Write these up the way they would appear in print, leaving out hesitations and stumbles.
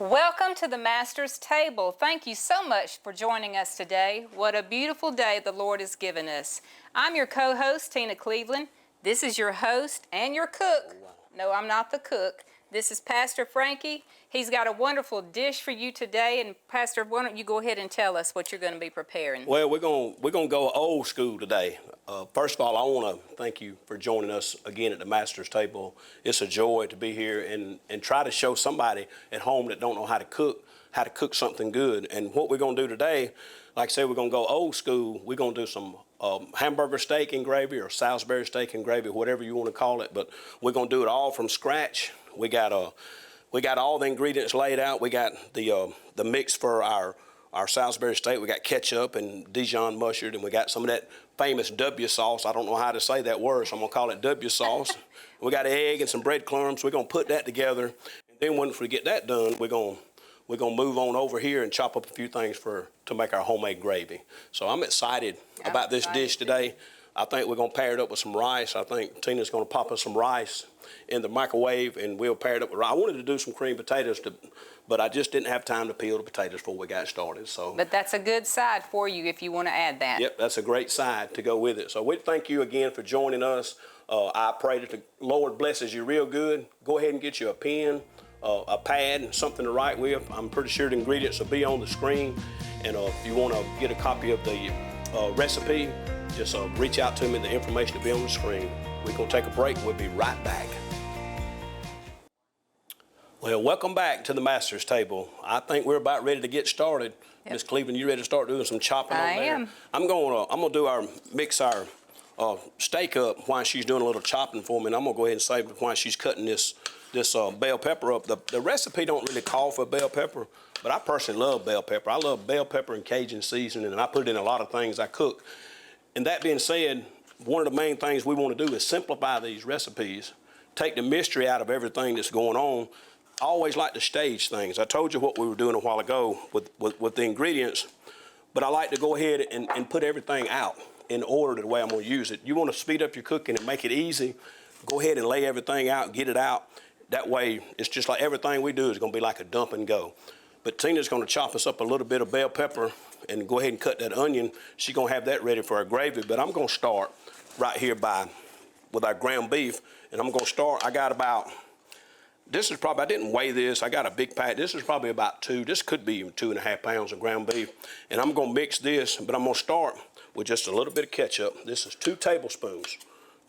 Welcome to the Master's Table. Thank you so much for joining us today. What a beautiful day the Lord has given us. I'm your co-host, Tina Cleveland. This is your host and your cook. No, I'm not the cook. This is Pastor Frankie. He's got a wonderful dish for you today. And Pastor, why don't you go ahead and tell us what you're going to be preparing? Well, we're gonna go old school today. First of all, I want to thank you for joining us again at the Master's Table. It's a joy to be here and try to show somebody at home that don't know how to cook something good. And what we're gonna do today, like I said, we're gonna go old school. We're gonna do some hamburger steak and gravy or Salisbury steak and gravy, whatever you want to call it. But we're gonna do it all from scratch. We got all the ingredients laid out. We got the mix for our Salisbury steak. We got ketchup and Dijon mustard, and we got some of that famous W sauce. I don't know how to say that word, so I'm gonna call it W sauce. We got an egg and some breadcrumbs. We're gonna put that together, and then once we get that done, we're gonna move on over here and chop up a few things to make our homemade gravy. So I'm excited about this dish today. I think we're gonna pair it up with some rice. I think Tina's gonna pop us some rice in the microwave, and we'll pair it up with rice. I wanted to do some creamed potatoes, but I just didn't have time to peel the potatoes before we got started. So, but that's a good side for you if you want to add that. Yep, that's a great side to go with it. So we thank you again for joining us. I pray that the Lord blesses you real good. Go ahead and get you a pen, a pad, and something to write with. I'm pretty sure the ingredients will be on the screen. And if you want to get a copy of the recipe, just reach out to me. The information will be on the screen. We're going to take a break. We'll be right back. Well, welcome back to the Master's Table. I think we're about ready to get started. Yep. Miss Cleveland, you ready to start doing some chopping over there? I am. I'm gonna mix our steak up while she's doing a little chopping for me, and I'm gonna go ahead and save it while she's cutting this bell pepper up. The recipe don't really call for bell pepper, but I personally love bell pepper. I love bell pepper and Cajun seasoning, and I put it in a lot of things I cook. And that being said, one of the main things we want to do is simplify these recipes, take the mystery out of everything that's going on. I always like to stage things. I told you what we were doing a while ago with the ingredients, but I like to go ahead and put everything out in order the way I'm going to use it. You want to speed up your cooking and make it easy, go ahead and lay everything out, get it out. That way, it's just like everything we do is going to be like a dump and go. But Tina's going to chop us up a little bit of bell pepper and go ahead and cut that onion. She's going to have that ready for our gravy, but I'm going to start right here with our ground beef, and I'm going to start, this is probably, I didn't weigh this. I got a big pack. This is probably about this could be even 2.5 pounds of ground beef. And I'm gonna mix this, but I'm gonna start with just a little bit of ketchup. This is 2 tablespoons.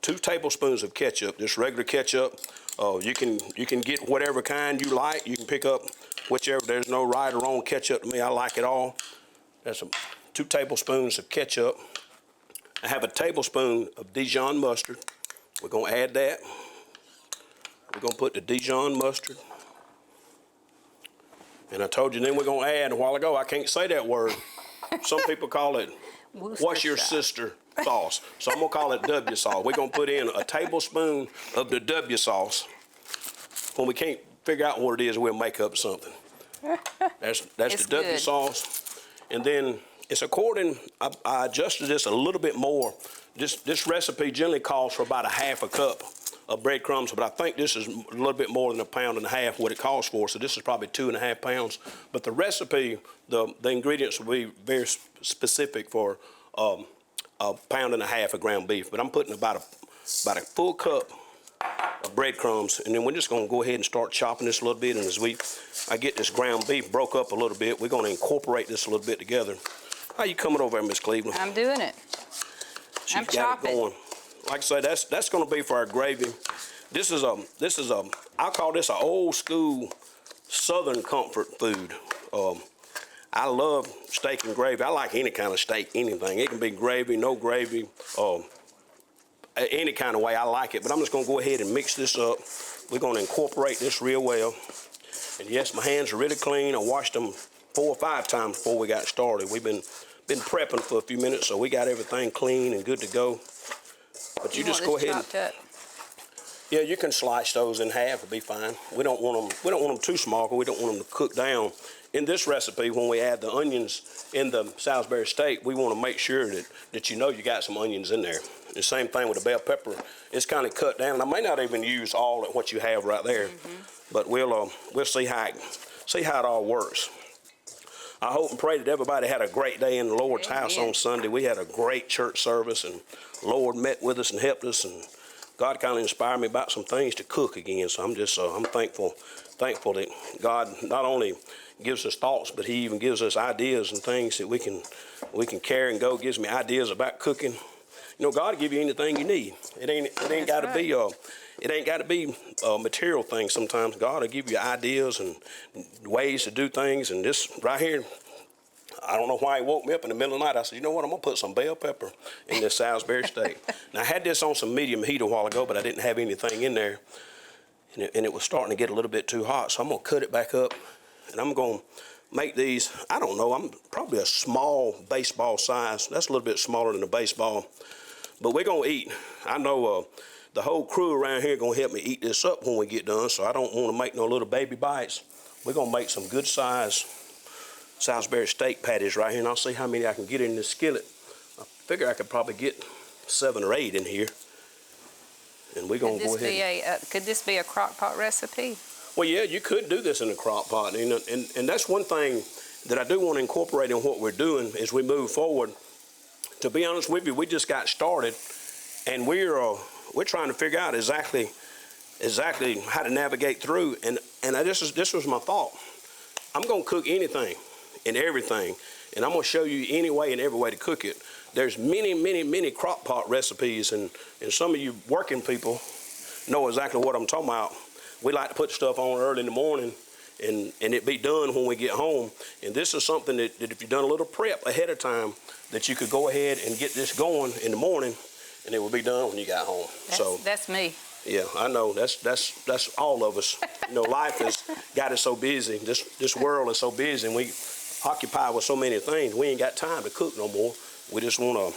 2 tablespoons of ketchup, just regular ketchup. You can get whatever kind you like. You can pick up whichever, there's no right or wrong ketchup to me. I like it all. That's 2 tablespoons of ketchup. I have a tablespoon of Dijon mustard. We're gonna add that. We're going to put the Dijon mustard. And I told you then we're going to add, a while ago, I can't say that word. Some people call it, what's your sister sauce? So I'm going to call it W sauce. We're going to put in a tablespoon of the W sauce. When we can't figure out what it is, we'll make up something. That's the W sauce. And then it's according, I adjusted this a little bit more. This recipe generally calls for about 1/2 cup of breadcrumbs, but I think this is a little bit more than 1.5 pounds what it calls for, so this is probably 2.5 pounds. But the recipe, the ingredients will be very specific for 1.5 pounds of ground beef. But I'm putting about a full cup of breadcrumbs, and then we're just gonna go ahead and start chopping this a little bit. And as I get this ground beef broke up a little bit, we're gonna incorporate this a little bit together. How you coming over there, Miss Cleveland? I'm doing it. I'm chopping. It going. Like I say, that's going to be for our gravy. This is I call this an old school Southern comfort food. I love steak and gravy. I like any kind of steak, anything. It can be gravy, no gravy, any kind of way. I like it. But I'm just going to go ahead and mix this up. We're going to incorporate this real well. And yes, my hands are really clean. I washed them 4 or 5 times before we got started. We've been prepping for a few minutes, so we got everything clean and good to go. But you just go ahead and, yeah, you can slice those in half. It'll be fine. We don't want them too small because we don't want them to cook down. In this recipe, when we add the onions in the Salisbury steak, we want to make sure that you got some onions in there. The same thing with the bell pepper. It's kind of cut down. And I may not even use all of what you have right there. but we'll see how it all works. I hope and pray that everybody had a great day in the Lord's house on Sunday. We had a great church service, and the Lord met with us and helped us, and God kind of inspired me about some things to cook again. So I'm just I'm thankful that God not only gives us thoughts, but He even gives us ideas and things that we can carry and go. Gives me ideas about cooking. You know, God will give you anything you need. It ain't got to be it ain't got to be a material thing. Sometimes God will give you ideas and ways to do things. And this right here, I don't know why He woke me up in the middle of the night. I said, you know what, I'm going to put some bell pepper in this Salisbury steak. Now, I had this on some medium heat a while ago, but I didn't have anything in there. And it was starting to get a little bit too hot. So I'm going to cut it back up. And I'm going to make these, I don't know, I'm probably a small baseball size. That's a little bit smaller than a baseball. But we're going to eat. I know the whole crew around here going to help me eat this up when we get done, so I don't want to make no little baby bites. We're going to make some good size Salisbury steak patties right here, and I'll see how many I can get in this skillet. I figure I could probably get 7 or 8 in here. And we're going to go ahead. Could this be a crock pot recipe? Well, yeah, you could do this in a crock pot. And that's one thing that I do want to incorporate in what we're doing as we move forward. To be honest with you, we just got started, and we're trying to figure out exactly how to navigate through. And this was my thought. I'm going to cook anything and everything, and I'm going to show you any way and every way to cook it. There's many crock pot recipes, and some of you working people know exactly what I'm talking about. We like to put stuff on early in the morning, and it be done when we get home. And this is something that if you've done a little prep ahead of time, that you could go ahead and get this going in the morning, and it will be done when you got home. That's me. Yeah, I know. That's all of us. You know, life has got us so busy. This world is so busy, and we occupy with so many things. We ain't got time to cook no more. We just want to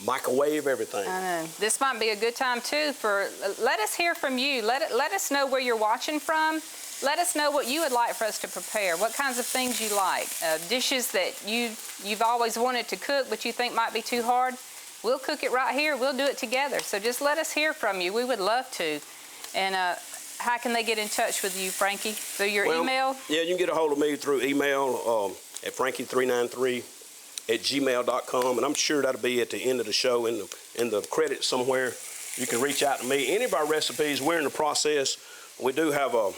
microwave everything. I know. This might be a good time too let us hear from you. Let us know where you're watching from. Let us know what you would like for us to prepare. What kinds of things you like. Dishes that you've always wanted to cook but you think might be too hard. We'll cook it right here. We'll do it together. So just let us hear from you. We would love to. And how can they get in touch with you, Frankie? Through your email? Yeah, you can get a hold of me through email at frankie393@gmail.com, and I'm sure that'll be at the end of the show in the credits somewhere. You can reach out to me. Any of our recipes, we're in the process. We do have a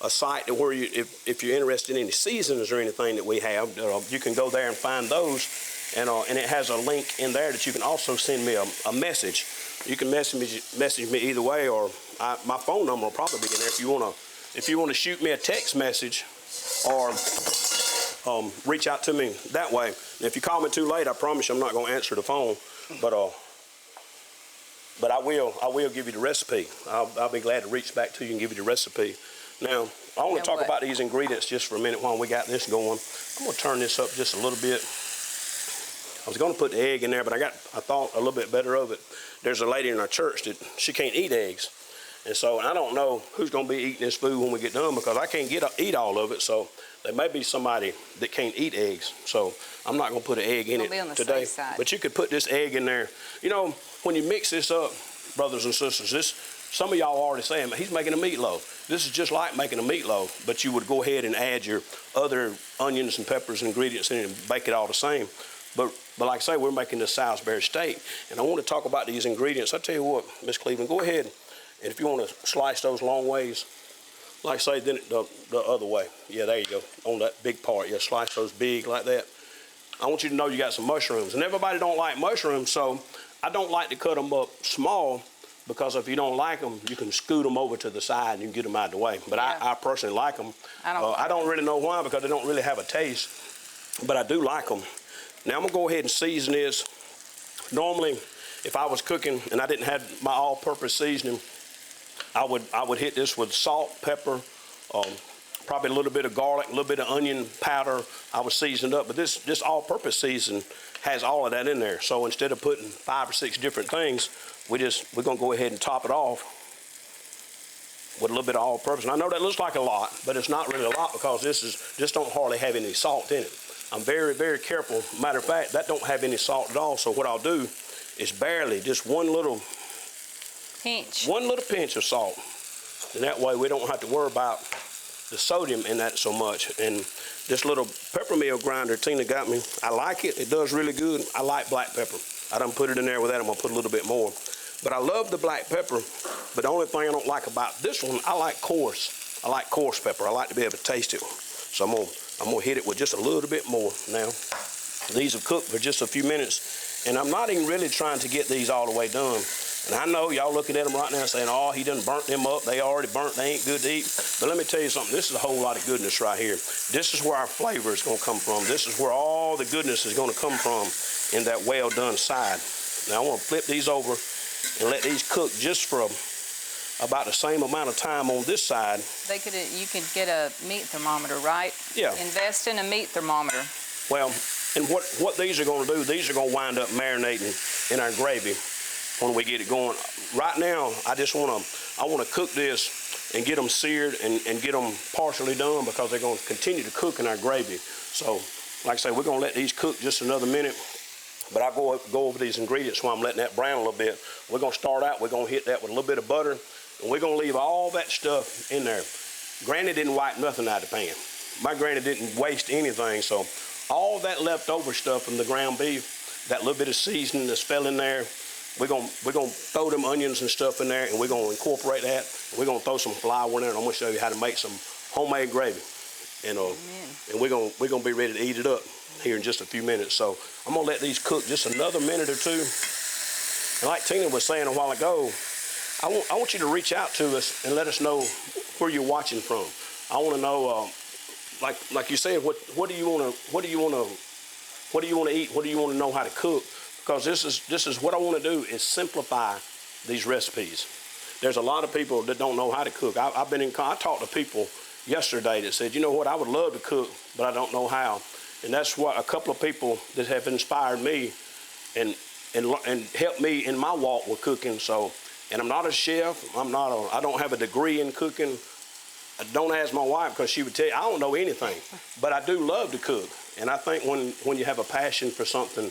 site that where if you're interested in any seasonings or anything that we have, you can go there and find those, and it has a link in there that you can also send me a message. You can message me either way, or my phone number will probably be in there if you want to shoot me a text message or reach out to me that way. And if you call me too late, I promise you I'm not going to answer the phone, but I will give you the recipe. I'll be glad to reach back to you and give you the recipe. Now, I want to talk about these ingredients just for a minute while we got this going. I'm going to turn this up just a little bit. I was going to put the egg in there, but I thought a little bit better of it. There's a lady in our church that she can't eat eggs. And so I don't know who's going to be eating this food when we get done, because I can't eat all of it. So there may be somebody that can't eat eggs. So I'm not going to put an egg in it today. But you could put this egg in there. You know, when you mix this up, brothers and sisters, some of y'all are already saying, he's making a meatloaf. This is just like making a meatloaf, but you would go ahead and add your other onions and peppers and ingredients in it and bake it all the same. But like I say, we're making this Salisbury steak, and I want to talk about these ingredients. I tell you what, Miss Cleveland, go ahead, and if you want to slice those long ways, like I say, then the other way. Yeah, there you go, on that big part. Yeah, slice those big like that. I want you to know you got some mushrooms, and everybody don't like mushrooms, so I don't like to cut them up small, because if you don't like them, you can scoot them over to the side and you can get them out of the way. But yeah. I personally like them. I don't really know why, because they don't really have a taste, but I do like them. Now I'm gonna go ahead and season this. Normally, if I was cooking and I didn't have my all-purpose seasoning, I would hit this with salt, pepper, probably a little bit of garlic, a little bit of onion powder. I would season it up, but this all-purpose season has all of that in there. So instead of putting 5 or 6 different things, we're gonna go ahead and top it off with a little bit of all-purpose. And I know that looks like a lot, but it's not really a lot, because this don't hardly have any salt in it. I'm very, very careful. Matter of fact, that don't have any salt at all. So what I'll do is barely, just one little pinch of salt. And that way we don't have to worry about the sodium in that so much. And this little pepper mill grinder Tina got me, I like it. It does really good. I like black pepper. I done put it in there with that. I'm gonna put a little bit more. But I love the black pepper. But the only thing I don't like about this one, I like coarse. I like coarse pepper. I like to be able to taste it. So I'm gonna hit it with just a little bit more now. These have cooked for just a few minutes, and I'm not even really trying to get these all the way done. And I know y'all looking at them right now saying, oh, he done burnt them up. They already burnt. They ain't good to eat. But let me tell you something. This is a whole lot of goodness right here. This is where our flavor is going to come from. This is where all the goodness is going to come from in that well-done side. Now, I want to flip these over and let these cook just for about the same amount of time on this side. You could get a meat thermometer, right? Yeah. Invest in a meat thermometer. Well, and what these are going to do, these are going to wind up marinating in our gravy when we get it going. Right now, I want to cook this and get them seared and get them partially done because they're going to continue to cook in our gravy. So, like I say, we're going to let these cook just another minute. But I'll go over these ingredients while I'm letting that brown a little bit. We're going to start out, we're going to hit that with a little bit of butter, and we're going to leave all that stuff in there. Granny didn't wipe nothing out of the pan. My granny didn't waste anything, so all that leftover stuff from the ground beef, that little bit of seasoning that's fell in there, we're gonna throw them onions and stuff in there, and we're gonna incorporate that. We're gonna throw some flour in there, and I'm gonna show you how to make some homemade gravy. And we're gonna be ready to eat it up here in just a few minutes. So I'm gonna let these cook just another minute or two. And like Tina was saying a while ago, I want you to reach out to us and let us know where you're watching from. I want to know, like you said, what do you want to eat? What do you want to know how to cook? Because this is what I want to do is simplify these recipes. There's a lot of people that don't know how to cook. I talked to people yesterday that said, you know what, I would love to cook, but I don't know how. And that's what a couple of people that have inspired me and helped me in my walk with cooking. So, and I'm not a chef. I don't have a degree in cooking. Don't ask my wife because she would tell you I don't know anything, but I do love to cook. And I think when you have a passion for something,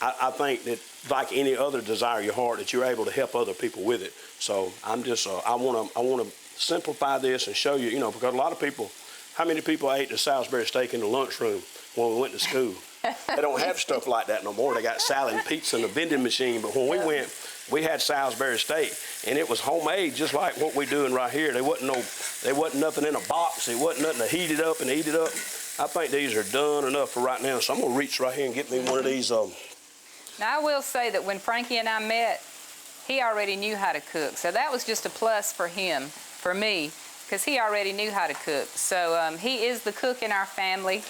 I think that like any other desire of your heart, that you're able to help other people with it. So I'm just I want to simplify this and show you, because a lot of people, how many people ate the Salisbury steak in the lunchroom when we went to school? They don't have stuff like that no more. They got salad and pizza in the vending machine. But when we went, we had Salisbury steak, and it was homemade, just like what we're doing right here. There wasn't nothing in a box. There wasn't nothing to heat it up and eat it up. I think these are done enough for right now. So I'm gonna reach right here and get me one of these. Now I will say that when Frankie and I met, he already knew how to cook. So that was just a plus for him, for me, because he already knew how to cook. So he is the cook in our family.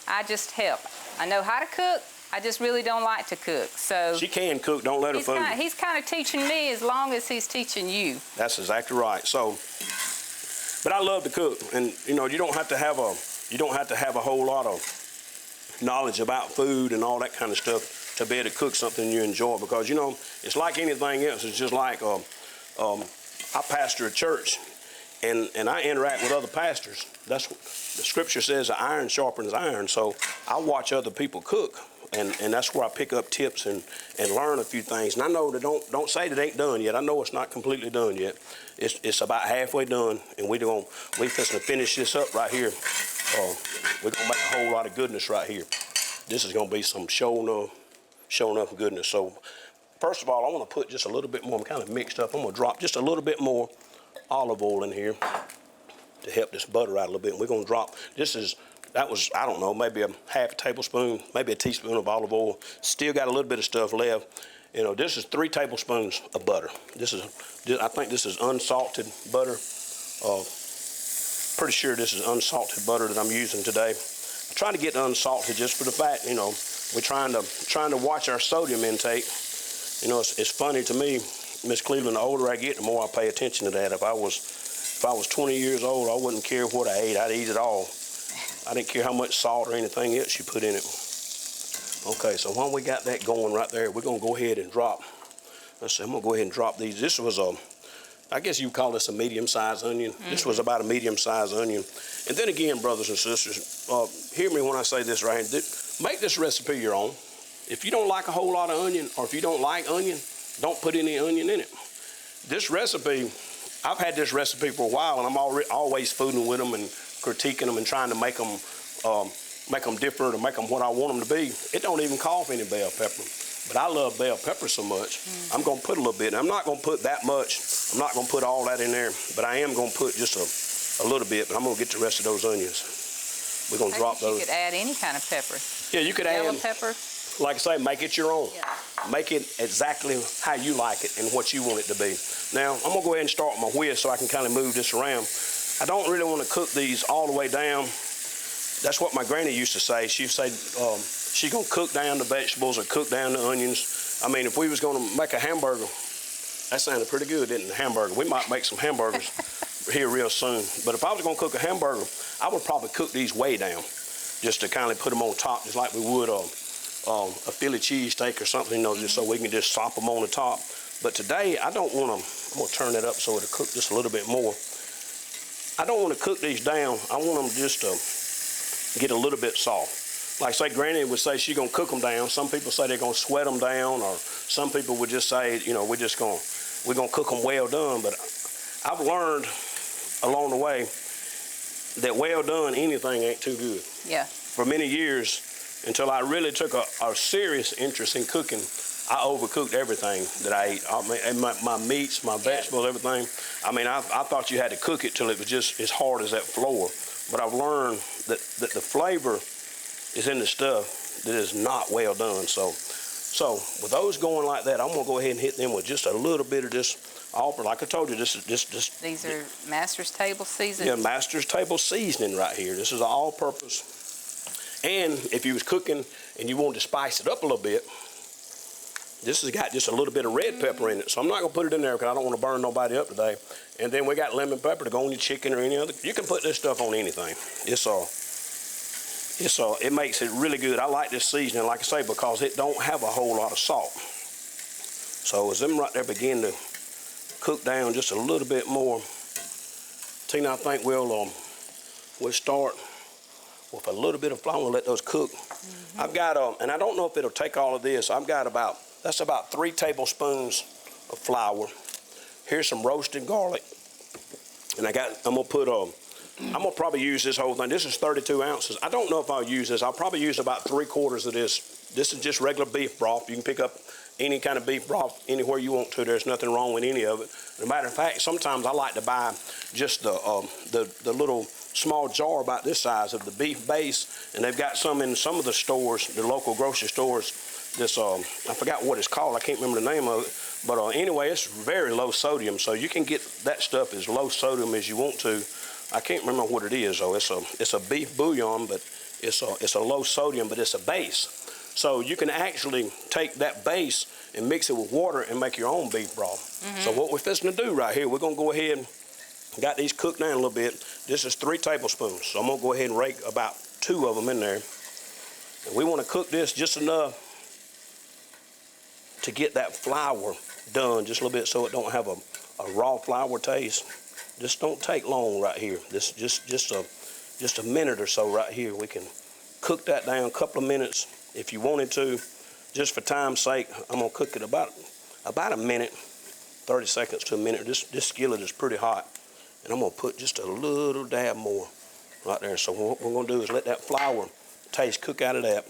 I just help. I know how to cook. I just really don't like to cook. So she can cook. Don't let her fool you. He's kind of teaching me as long as he's teaching you. That's exactly right. So, but I love to cook, and you don't have to have a whole lot of knowledge about food and all that kind of stuff to be able to cook something you enjoy. Because it's like anything else. It's just like I pastor a church, and I interact with other pastors. That's what the scripture says, iron sharpens iron. So I watch other people cook, and that's where I pick up tips and learn a few things. And I know that don't say that it ain't done yet. I know it's not completely done yet. It's about halfway done, and we fixing to finish this up right here. We're gonna make a whole lot of goodness right here. This is gonna be some showing up goodness. So first of all, I want to put just a little bit more. I'm kind of mixed up. I'm gonna drop just a little bit more olive oil in here to help this butter out a little bit. And we're gonna drop, I don't know, maybe a half a tablespoon, maybe a teaspoon of olive oil. Still got a little bit of stuff left. This is 3 tablespoons of butter. I think this is unsalted butter. Pretty sure this is unsalted butter that I'm using today. I try to get unsalted just for the fact, we're trying to watch our sodium intake. It's funny to me, Miss Cleveland, the older I get, the more I pay attention to that. If I was 20 years old, I wouldn't care what I ate. I'd eat it all. I didn't care how much salt or anything else you put in it. Okay, so while we got that going right there, we're gonna go ahead and drop. I'm gonna go ahead and drop these. This was I guess you call this a medium-sized onion. Mm-hmm. This was about a medium-sized onion. And then again, brothers and sisters, hear me when I say this right here. Make this recipe your own. If you don't like a whole lot of onion, or if you don't like onion, don't put any onion in it. This recipe, I've had this recipe for a while, and I'm always fooling with them and critiquing them and trying to make them different or make them what I want them to be. It don't even call for any bell pepper. But I love bell pepper so much, I'm going to put a little bit. I'm not going to put that much. I'm not going to put all that in there, but I am going to put just a little bit, but I'm going to get the rest of those onions. We're going to drop those. You could add any kind of pepper. Yeah, you could add. Yellow pepper. Like I say, make it your own. Yeah. Make it exactly how you like it and what you want it to be. Now, I'm going to go ahead and start with my whisk so I can kind of move this around. I don't really want to cook these all the way down. That's what my granny used to say. She'd say she's going to cook down the vegetables or cook down the onions. I mean, if we was going to make a hamburger, that sounded pretty good, didn't it? Hamburger. We might make some hamburgers here real soon. But if I was going to cook a hamburger, I would probably cook these way down just to kind of put them on top, just like we would a Philly cheesesteak or something, you know, just so we can just sop them on the top. But today, I don't want them, I'm going to turn it up so it'll cook just a little bit more. I don't want to cook these down. I want them just to get a little bit soft. Like say Granny would say she's going to cook them down. Some people say they're going to sweat them down, or some people would just say, you know, we're going to cook them well done. But I've learned along the way that well done anything ain't too good. Yeah. For many years, until I really took a serious interest in cooking, I overcooked everything that I ate. I mean, my meats, my vegetables, everything. I mean, I thought you had to cook it till it was just as hard as that flour. But I've learned that the flavor is in the stuff that is not well done. So with those going like that, I'm gonna go ahead and hit them with just a little bit of this offer. Like I told you, this. These are Master's Table seasoning. Yeah, Master's Table seasoning right here. This is all-purpose. And if you was cooking and you wanted to spice it up a little bit, this has got just a little bit of red pepper in it. So I'm not going to put it in there because I don't want to burn nobody up today. And then we got lemon pepper to go on your chicken or any other. You can put this stuff on anything. It makes it really good. I like this seasoning, like I say, because it don't have a whole lot of salt. So as them right there begin to cook down just a little bit more, Tina, I think we'll start with a little bit of flour and let those cook. I've got, and I don't know if it'll take all of this, that's about 3 tablespoons of flour. Here's some roasted garlic. And I'm gonna probably use this whole thing. This is 32 ounces. I don't know if I'll use this. I'll probably use about 3/4 of this. This is just regular beef broth. You can pick up any kind of beef broth anywhere you want to. There's nothing wrong with any of it. As a matter of fact, sometimes I like to buy just the little small jar about this size of the beef base, and they've got some in some of the stores, the local grocery stores. This I forgot what it's called. I can't remember the name of it, but anyway, it's very low sodium, so you can get that stuff as low sodium as you want to. I can't remember what it is though. It's a beef bouillon, but it's a low sodium, but it's a base. So you can actually take that base and mix it with water and make your own beef broth. So what we're fixing to do right here, we're gonna go ahead. Got these cooked down a little bit. This is 3 tablespoons. So I'm gonna go ahead and rake about 2 of them in there. And we wanna cook this just enough to get that flour done just a little bit so it don't have a raw flour taste. Just don't take long right here. This just a minute or so right here. We can cook that down a couple of minutes if you wanted to. Just for time's sake, I'm gonna cook it about a minute, 30 seconds to a minute. This skillet is pretty hot. And I'm going to put just a little dab more right there. So what we're going to do is let that flour taste cook out of that.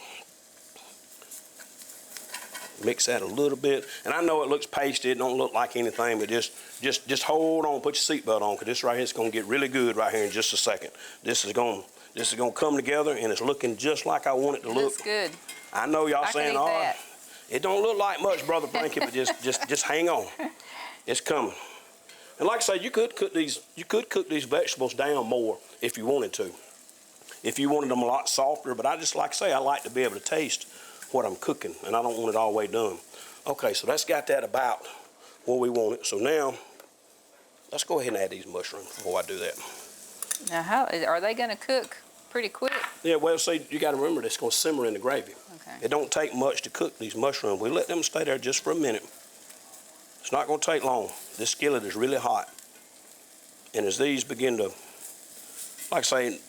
Mix that a little bit. And I know it looks pasty. It don't look like anything, but just hold on. Put your seatbelt on, because this right here is going to get really good right here in just a second. This is going to come together, and it's looking just like I want it to look. Looks good. I know y'all saying, oh, it don't look like much, Brother Frankie, but just hang on. It's coming. And like I say, you could cook these vegetables down more if you wanted to. If you wanted them a lot softer, but I just like to say, I like to be able to taste what I'm cooking, and I don't want it all the way done. Okay, so that's got that about where we want it. So now, let's go ahead and add these mushrooms before I do that. Now, how are they going to cook pretty quick? Yeah, well, see, you got to remember this going to simmer in the gravy. Okay. It don't take much to cook these mushrooms. We let them stay there just for a minute. It's not going to take long. This skillet is really hot. And as these begin to, like I say,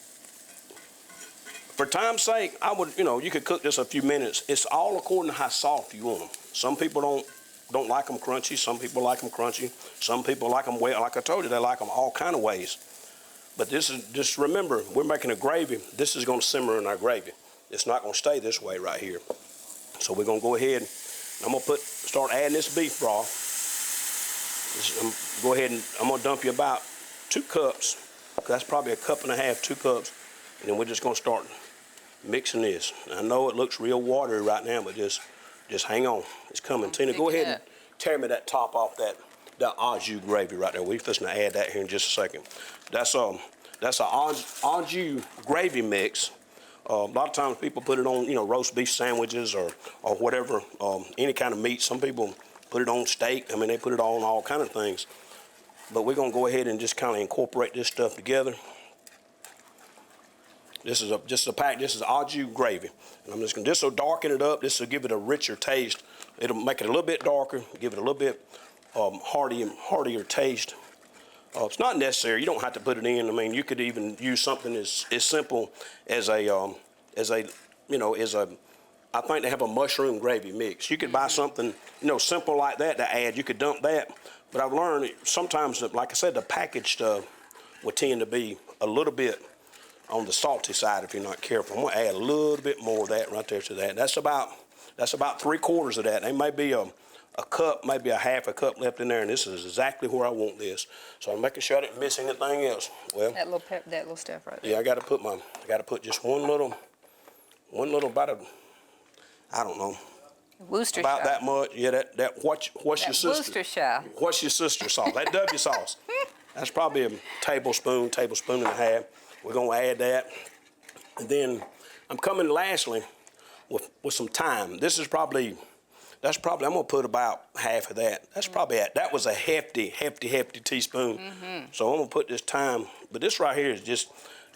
for time's sake, I would, you could cook this a few minutes. It's all according to how soft you want them. Some people don't don't like them crunchy. Some people like them crunchy. Some people like them well. Like I told you, they like them all kind of ways. But this is, just remember, we're making a gravy. This is going to simmer in our gravy. It's not going to stay this way right here. So we're going to go ahead and I'm going to start adding this beef broth. Go ahead and I'm going to dump you about 2 cups. That's probably 1.5 cups, 2 cups. And then we're just going to start mixing this. I know it looks real watery right now, but just hang on. It's coming. Tina, go ahead and tear me that top off that au jus gravy right there. We're fixing to add that here in just a second. That's an au jus gravy mix. A lot of times people put it on, roast beef sandwiches or whatever, any kind of meat. Some people put it on steak. I mean, they put it on all kind of things. But we're going to go ahead and just kind of incorporate this stuff together. This is This is au jus gravy. And I'm just going to darken it up. This will give it a richer taste. It'll make it a little bit darker, give it a little bit heartier taste. It's not necessary. You don't have to put it in. I mean, you could even use something as simple as I think they have a mushroom gravy mix. You could buy something, simple like that to add. You could dump that. But I've learned sometimes, like I said, the packaged stuff will tend to be a little bit on the salty side if you're not careful. I'm gonna add a little bit more of that right there to that. That's about 3/4 of that. There may be a cup, maybe a 1/2 cup left in there, and this is exactly where I want this. So I'm making sure I didn't miss anything else. Well, that little stuff right there. Yeah, I got to put just one little about I don't know. Worcestershire. About that much. Yeah, what's your sister? Worcestershire. What's your sister sauce? That W sauce. That's probably a tablespoon and a half. We're gonna add that, and then I'm coming lastly with some thyme. That's probably I'm gonna put about 1/2 of that. That's probably that was a hefty teaspoon. So I'm gonna put this thyme, but this right here is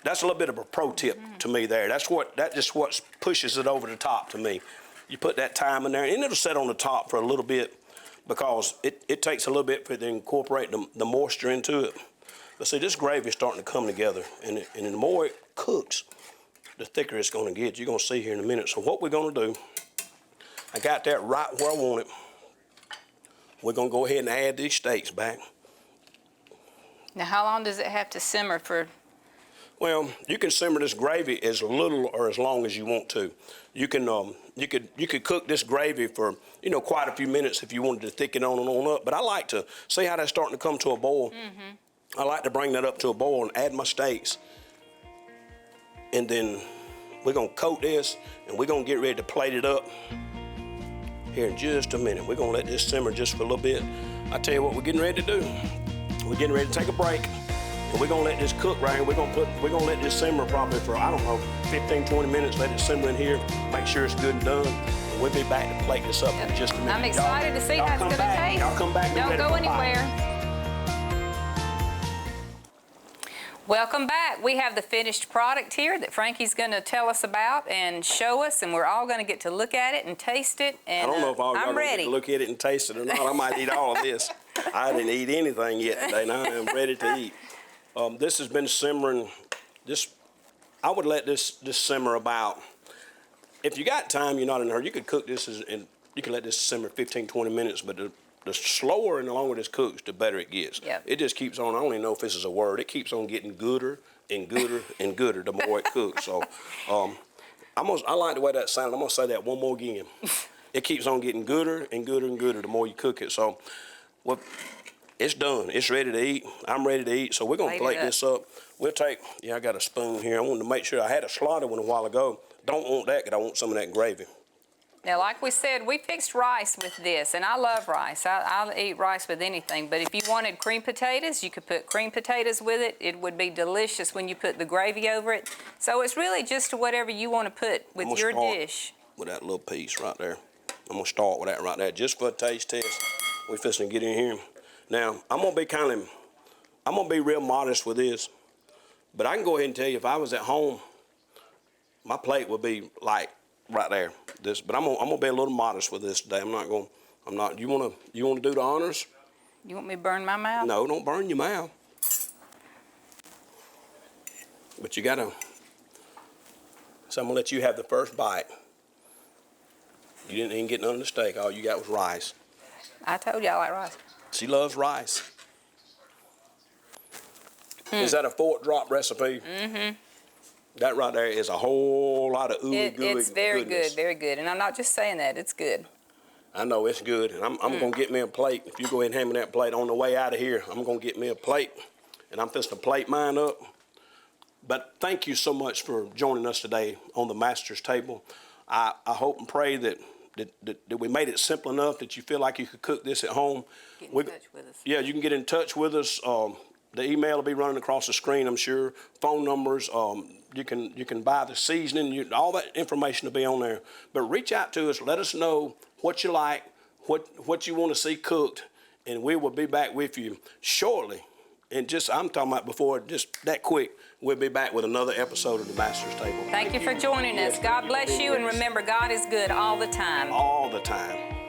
that's a little bit of a pro tip to me there. That just what pushes it over the top to me. You put that thyme in there, and it'll sit on the top for a little bit because it takes a little bit for it to incorporate the moisture into it. But see, this gravy is starting to come together, and the more it cooks, the thicker it's going to get. You're going to see here in a minute. So what we're going to do, I got that right where I want it. We're going to go ahead and add these steaks back. Now, how long does it have to simmer for? Well, you can simmer this gravy as little or as long as you want to. You could cook this gravy for quite a few minutes if you wanted to thicken on and on up. But I like to see how that's starting to come to a boil. I like to bring that up to a boil and add my steaks. And then we're going to coat this, and we're going to get ready to plate it up here in just a minute. We're going to let this simmer just for a little bit. I tell you what we're getting ready to do. We're getting ready to take a break, and we're going to let this cook right here. We're going to let this simmer probably for, 15, 20 minutes. Let it simmer in here. Make sure it's good and done. And we'll be back to plate this up in just a minute. I'm excited to see how it's going to taste. Y'all come back. Don't go anywhere. Welcome back. We have the finished product here that Frankie's going to tell us about and show us, and we're all going to get to look at it and taste it. And I don't know if all y'all I'm going ready. to look at it and taste it or not. I might eat all of this. I didn't eat anything yet today, and I am ready to eat. This has been simmering. I would let this simmer about. If you got time, you're not in a hurry. You could cook this and you can let this simmer 15, 20 minutes, but the slower and the longer this cooks, the better it gets. Yep. It just keeps on. I don't even know if this is a word. It keeps on getting gooder and gooder and gooder the more it cooks. So I like the way that sounded. I'm going to say that one more again. It keeps on getting gooder and gooder and gooder the more you cook it. So it's done. It's ready to eat. I'm ready to eat. So we're going to plate this up. I got a spoon here. I wanted to make sure I had a slaughter one a while ago. Don't want that because I want some of that gravy. Now, like we said, we fixed rice with this, and I love rice. I'll eat rice with anything, but if you wanted cream potatoes, you could put cream potatoes with it. It would be delicious when you put the gravy over it. So it's really just whatever you want to put with your dish. With that little piece right there. I'm going to start with that right there, just for a taste test. We're fixing to get in here. Now, I'm going to be real modest with this, but I can go ahead and tell you if I was at home, my plate would be like right there. But I'm gonna be a little modest with this today. I'm not. You wanna do the honors? You want me to burn my mouth? No, don't burn your mouth. But you gotta. So I'm gonna let you have the first bite. You didn't even get none of the steak. All you got was rice. I told you I like rice. She loves rice. Is that a 4-drop recipe? Mm-hmm. That right there is a whole lot of ooey gooey It's very goodness. good, very good. And I'm not just saying that, it's good. I know it's good, and I'm going to get me a plate. If you go ahead and hand me that plate on the way out of here, I'm going to get me a plate, and I'm just going to plate mine up. But thank you so much for joining us today on the Master's Table. I hope and pray that we made it simple enough that you feel like you could cook this at home. Get in touch with us. Yeah, you can get in touch with us. The email will be running across the screen, I'm sure. Phone numbers. You can buy the seasoning. All that information will be on there. But reach out to us. Let us know what you like, what you want to see cooked, and we will be back with you shortly. And I'm talking about before, just that quick, we'll be back with another episode of the Master's Table. Thank you for joining us. God bless you, and remember, God is good all the time. All the time.